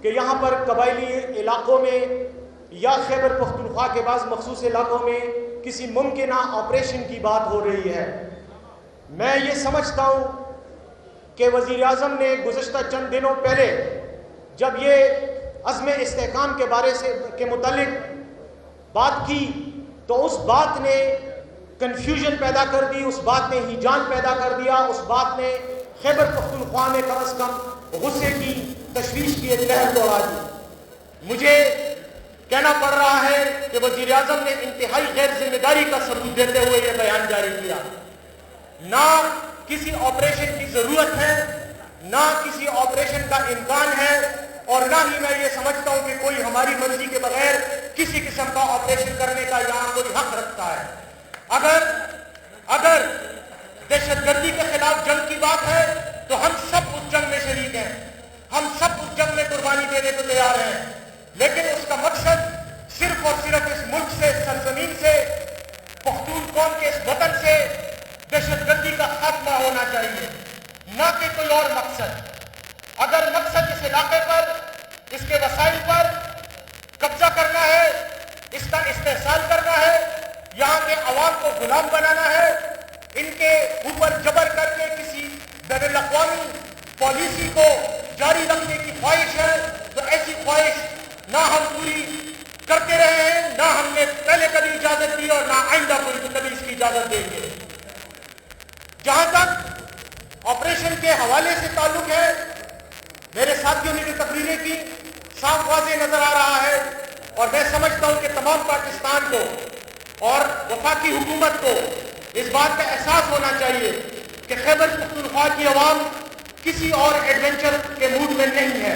کہ یہاں پر قبائلی علاقوں میں یا خیبر پختونخوا کے بعض مخصوص علاقوں میں کسی ممکنہ آپریشن کی بات ہو رہی ہے۔ میں یہ سمجھتا ہوں کہ وزیر اعظم نے گزشتہ چند دنوں پہلے جب یہ عزم استحکام کے متعلق بات کی تو اس بات نے کنفیوژن پیدا کر دی، اس بات نے ہیجان پیدا کر دیا، اس بات نے خیبر پختونخوا میں کم از کم غصے کی، تشویش کی ایک لہر دوڑا دی۔ مجھے کہنا پڑ رہا ہے کہ وزیر اعظم نے انتہائی غیر ذمہ داری کا ثبوت دیتے ہوئے یہ بیان جاری کیا۔ نہ کسی آپریشن کی ضرورت ہے، نہ کسی آپریشن کا امکان ہے، اور نہ ہی میں یہ سمجھتا ہوں کہ کوئی ہماری مرضی کے بغیر کسی قسم کا آپریشن کرنے کا یہاں کوئی حق رکھتا ہے۔ اگر دہشت گردی کے خلاف جنگ کی بات ہے تو ہم سب اس جنگ میں شریک ہیں، ہم سب اس جنگ میں قربانی دینے کو تیار ہیں، لیکن اس کا مقصد صرف اور صرف اس ملک سے، سرزمین سے، پختون قوم کے اس وطن سے دہشت گردی کا خاتمہ ہونا چاہیے، نہ کہ کوئی اور مقصد۔ اگر مقصد اس علاقے پر، اس کے وسائل پر قبضہ کرنا ہے، اس کا استحصال کرنا ہے، یہاں کے عوام کو غلام بنانا ہے، ان کے اوپر جبر کر کے کسی بین الاقوامی پالیسی کو جاری رکھنے کی خواہش ہے، تو ایسی خواہش نہ ہم پوری کرتے رہے ہیں، نہ ہم نے پہلے کبھی اجازت دی اور نہ آئندہ کبھی اس کی اجازت دیں گے۔ جہاں تک آپریشن کے حوالے سے تعلق ہے، میرے ساتھیوں نے جو تقریریں کی صاف واضح نظر آ رہا ہے، اور میں سمجھتا ہوں کہ تمام پاکستان کو اور وفاقی حکومت کو اس بات کا احساس ہونا چاہیے کہ خیبر پختونخوا کی عوام کسی اور ایڈونچر کے موڈ میں نہیں ہے،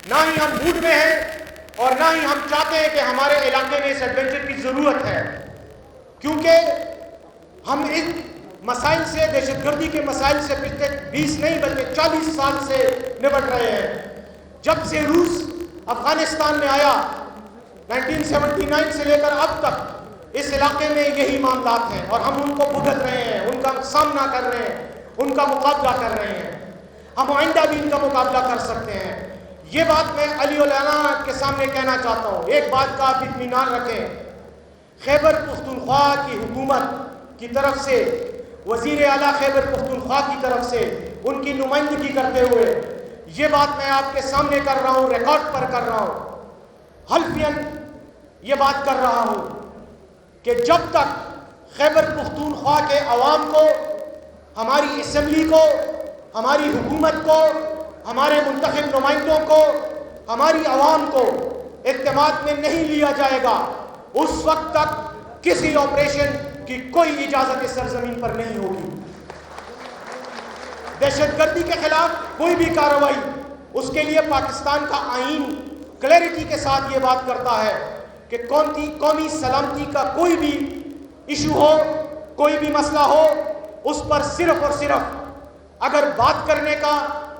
نہ ہی ہم موڈ میں ہیں اور نہ ہی ہم چاہتے ہیں کہ ہمارے علاقے میں اس ایڈونچر کی ضرورت ہے، کیونکہ ہم ان مسائل سے، دہشت گردی کے مسائل سے پچھلے 20 نہیں بلکہ 40 سال سے نمٹ رہے ہیں۔ جب سے روس افغانستان میں آیا 1979 سے لے کر اب تک اس علاقے میں یہی معاملات ہیں، اور ہم ان کو بھگت رہے ہیں، ان کا سامنا کر رہے ہیں، ان کا مقابلہ کر رہے ہیں، ہم آئندہ بھی ان کا مقابلہ کر سکتے ہیں۔ یہ بات میں علی علماء کے سامنے کہنا چاہتا ہوں، ایک بات کا آپ اطمینان رکھیں، خیبر پختونخوا کی حکومت کی طرف سے، وزیر اعلیٰ خیبر پختونخوا کی طرف سے ان کی نمائندگی کرتے ہوئے یہ بات میں آپ کے سامنے کر رہا ہوں، ریکارڈ پر کر رہا ہوں، حلفیاً یہ بات کر رہا ہوں کہ جب تک خیبر پختونخوا کے عوام کو، ہماری اسمبلی کو، ہماری حکومت کو، ہمارے منتخب نمائندوں کو، ہماری عوام کو اعتماد میں نہیں لیا جائے گا، اس وقت تک کسی آپریشن کی کوئی اجازت اس سرزمین پر نہیں ہوگی۔ دہشت گردی کے خلاف کوئی بھی کارروائی، اس کے لیے پاکستان کا آئین کلیئرٹی کے ساتھ یہ بات کرتا ہے کہ قومی سلامتی کا کوئی بھی ایشو ہو، کوئی بھی مسئلہ ہو، اس پر صرف اور صرف اگر بات کرنے کا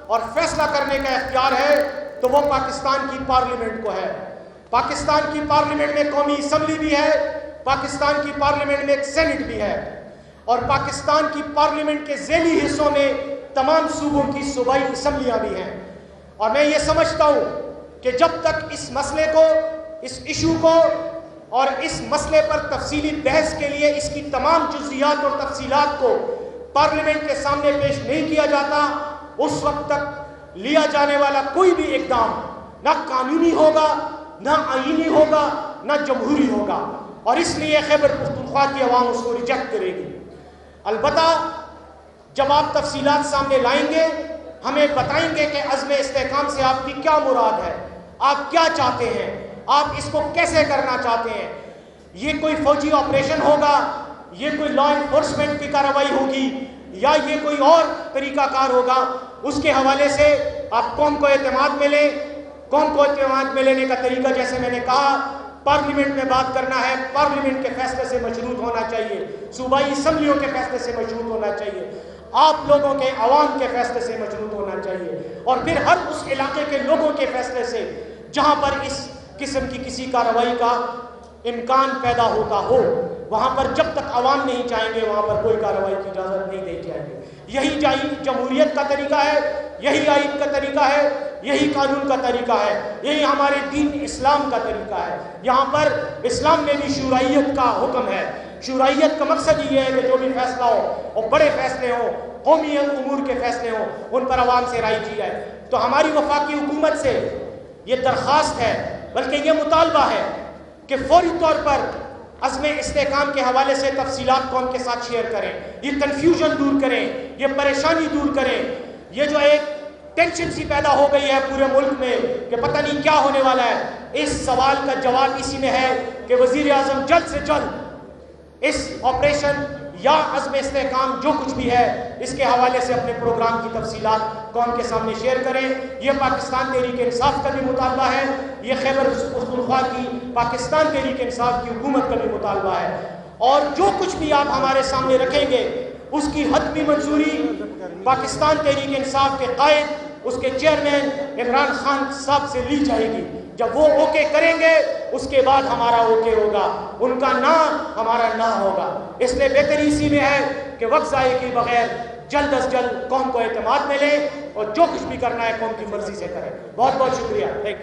اور فیصلہ کرنے کا اختیار ہے تو وہ پاکستان کی پارلیمنٹ کو ہے۔ پاکستان کی پارلیمنٹ میں قومی اسمبلی بھی ہے، پاکستان کی پارلیمنٹ میں ایک سینٹ بھی ہے، اور پاکستان کی پارلیمنٹ کے ذیلی حصوں میں تمام صوبوں کی صوبائی اسمبلیاں بھی ہیں۔ اور میں یہ سمجھتا ہوں کہ جب تک اس مسئلے کو، اس ایشو کو اور اس مسئلے پر تفصیلی بحث کے لیے اس کی تمام جزئیات اور تفصیلات کو پارلیمنٹ کے سامنے پیش نہیں کیا جاتا، اس وقت تک لیا جانے والا کوئی بھی اقدام نہ قانونی ہوگا، نہ آئینی ہوگا، نہ جمہوری ہوگا، اور اس لیے خیبر پختونخوا کی عوام اس کو ریجیکٹ کرے گی۔ البتہ جب آپ تفصیلات سامنے لائیں گے، ہمیں بتائیں گے کہ عزم استحکام سے آپ کی کیا مراد ہے، آپ کیا چاہتے ہیں، آپ اس کو کیسے کرنا چاہتے ہیں۔ یہ کوئی فوجی آپریشن ہوگا، یہ کوئی لا انفورسمنٹ کی کارروائی ہوگی، یا یہ کوئی اور طریقہ کار ہوگا، اس کے حوالے سے آپ قوم کو اعتماد میں لیں۔ قوم کو اعتماد میں لینے کا طریقہ جیسے میں نے کہا، پارلیمنٹ میں بات کرنا ہے، پارلیمنٹ کے فیصلے سے مشروط ہونا چاہیے، صوبائی اسمبلیوں کے فیصلے سے مشروط ہونا چاہیے، آپ لوگوں کے، عوام کے فیصلے سے مشروط ہونا چاہیے، اور پھر ہر اس علاقے کے لوگوں کے فیصلے سے جہاں پر اس قسم کی کسی کارروائی کا امکان پیدا ہوتا ہو، وہاں پر جب تک عوام نہیں چاہیں گے وہاں پر کوئی کارروائی کی اجازت نہیں دی جائے گی. یہی جمہوریت کا طریقہ ہے, یہی آئین کا طریقہ ہے, یہی قانون کا طریقہ ہے, یہی ہمارے دین اسلام کا طریقہ ہے. یہاں پر اسلام میں بھی شورائیت کا حکم ہے. شورائیت کا مقصد یہ ہے کہ جو بھی فیصلہ ہو اور بڑے فیصلے ہوں, قومی امور کے فیصلے ہوں, ان پر عوام سے رائے کی جائے. تو ہماری وفاقی حکومت سے یہ درخواست ہے, بلکہ یہ مطالبہ ہے کہ فوری طور پر عزم استحکام کے حوالے سے تفصیلات قوم کے ساتھ شیئر کریں, یہ کنفیوژن دور کریں, یہ پریشانی دور کریں. یہ جو ایک ٹینشن سی پیدا ہو گئی ہے پورے ملک میں کہ پتہ نہیں کیا ہونے والا ہے, اس سوال کا جواب اسی میں ہے کہ وزیر اعظم جلد سے جلد اس آپریشن یا عزم استحکام جو کچھ بھی ہے اس کے حوالے سے اپنے پروگرام کی تفصیلات قوم کے سامنے شیئر کریں. یہ پاکستان تحریک انصاف کا بھی مطالبہ ہے, یہ خیبر پختونخوا کی پاکستان تحریک انصاف کی حکومت کا بھی مطالبہ ہے. اور جو کچھ بھی آپ ہمارے سامنے رکھیں گے اس کی حتمی منظوری پاکستان تحریک انصاف کے قائد, اس کے چیئرمین عمران خان صاحب سے لی جائے گی. جب وہ اوکے کریں گے اس کے بعد ہمارا اوکے ہوگا, ان کا نہ ہمارا نہ ہوگا. اس لیے بہتری اسی میں ہے کہ وقت ضائع کے بغیر جلد از جلد قوم کو اعتماد میں لیں اور جو کچھ بھی کرنا ہے قوم کی مرضی سے کریں. بہت بہت شکریہ. Thank you.